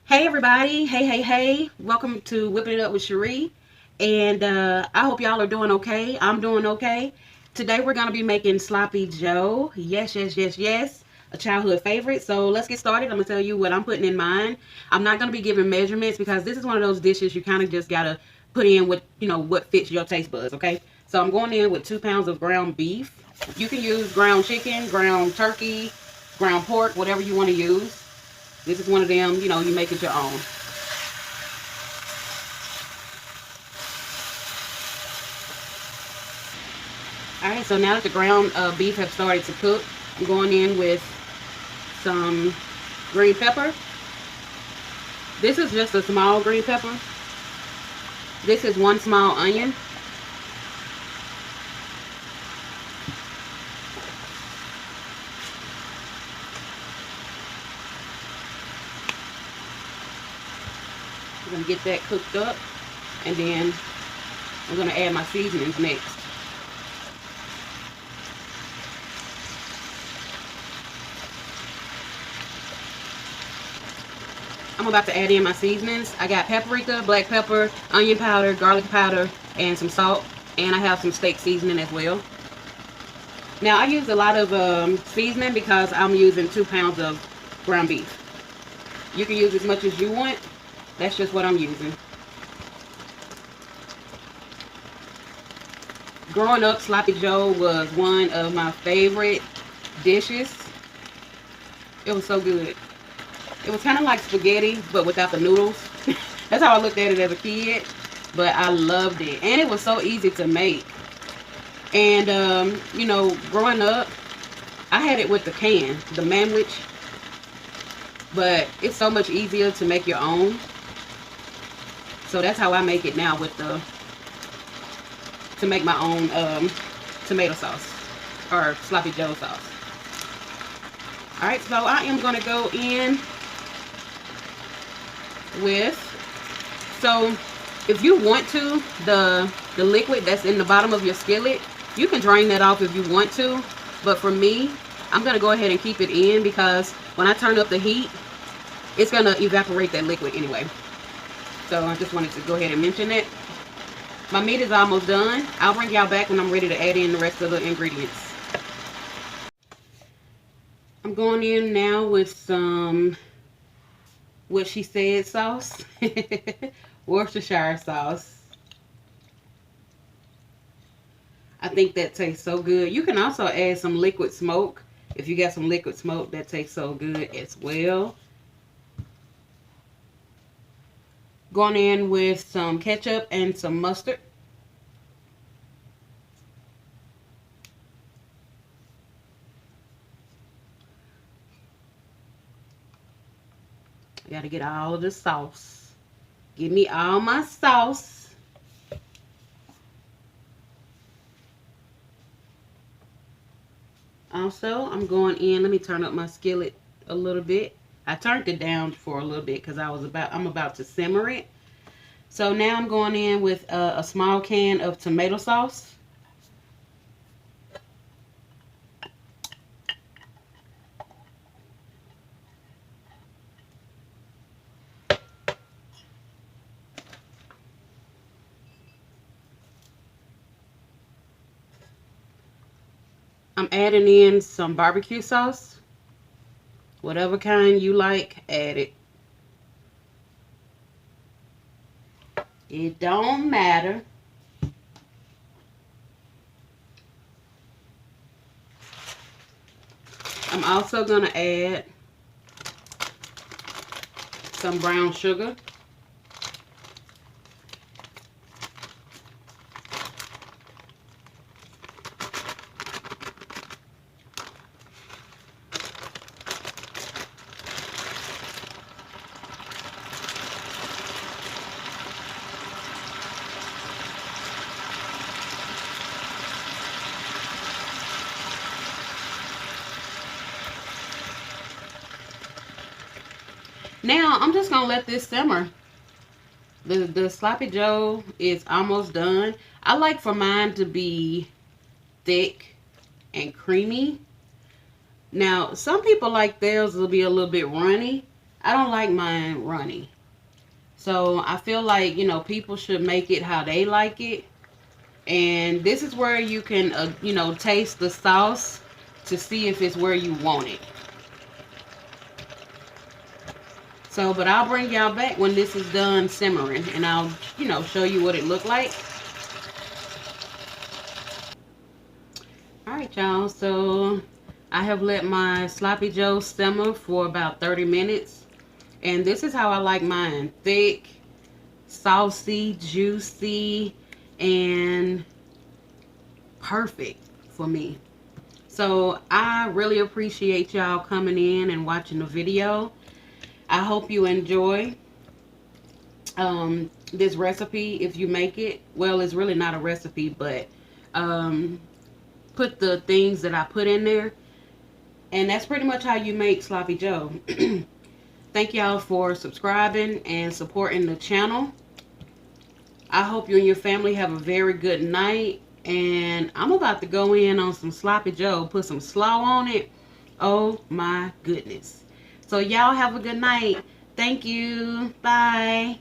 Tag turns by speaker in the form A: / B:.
A: Hey everybody, hey, welcome to Whipping It Up with Cherie, and I hope y'all are doing okay. I'm doing okay. Today we're going to be making Sloppy Joe. Yes, a childhood favorite. So let's get started. I'm going to tell you what I'm putting in mine. I'm not going to be giving measurements because this is one of those dishes you kind of just got to put in what fits your taste buds, okay? So I'm going in with 2 pounds of ground beef. You can use ground chicken, ground turkey, ground pork, whatever you want to use. This is one of them, you make it your own. Alright, so now that the ground beef have started to cook, I'm going in with some green pepper. This is just a small green pepper. This is 1 small onion. I'm going to get that cooked up, and then I'm going to add my seasonings next. I'm about to add in my seasonings. I got paprika, black pepper, onion powder, garlic powder, and some salt. And I have some steak seasoning as well. Now I use a lot of seasoning because I'm using 2 pounds of ground beef. You can use as much as you want. That's just what I'm using. Growing up, Sloppy Joe was one of my favorite dishes. It was so good. It was kind of like spaghetti, but without the noodles. That's how I looked at it as a kid. But I loved it. And it was so easy to make. And, growing up, I had it with the can, the manwich. But it's so much easier to make your own. So that's how I make it now to make my own tomato sauce. Or Sloppy Joe sauce. Alright, so I am going to go in with, so if you want to, the liquid that's in the bottom of your skillet, you can drain that off if you want to, but for me, I'm going to go ahead and keep it in because when I turn up the heat, it's going to evaporate that liquid anyway. So I just wanted to go ahead and mention that. My meat is almost done. I'll bring y'all back when I'm ready to add in the rest of the ingredients. I'm going in now with some What She Said sauce. Worcestershire sauce. I think that tastes so good. You can also add some liquid smoke. If you got some liquid smoke, that tastes so good as well. Going in with some ketchup and some mustard. I gotta get all of the sauce. Give me all my sauce. Also, I'm going in. Let me turn up my skillet a little bit. I turned it down for a little bit because I'm about to simmer it. So now I'm going in with a small can of tomato sauce. I'm adding in some barbecue sauce. Whatever kind you like, add it. It don't matter. I'm also going to add some brown sugar. Now, I'm just going to let this simmer. The Sloppy Joe is almost done. I like for mine to be thick and creamy. Now, some people like theirs will be a little bit runny. I don't like mine runny. So I feel like, you know, people should make it how they like it. And this is where you can, you know, taste the sauce to see if it's where you want it. So, but I'll bring y'all back when this is done simmering, and I'll, you know, show you what it looked like. All right, y'all. So I have let my sloppy joe simmer for about 30 minutes. And this is how I like mine. Thick, saucy, juicy, and perfect for me. So I really appreciate y'all coming in and watching the video. I hope you enjoy this recipe if you make it. Well, it's really not a recipe, but put the things that I put in there. And that's pretty much how you make sloppy joe. Thank y'all for subscribing and supporting the channel. I hope you and your family have a very good night. And I'm about to go in on some sloppy joe, put some slaw on it. Oh my goodness. So y'all have a good night. Thank you. Bye.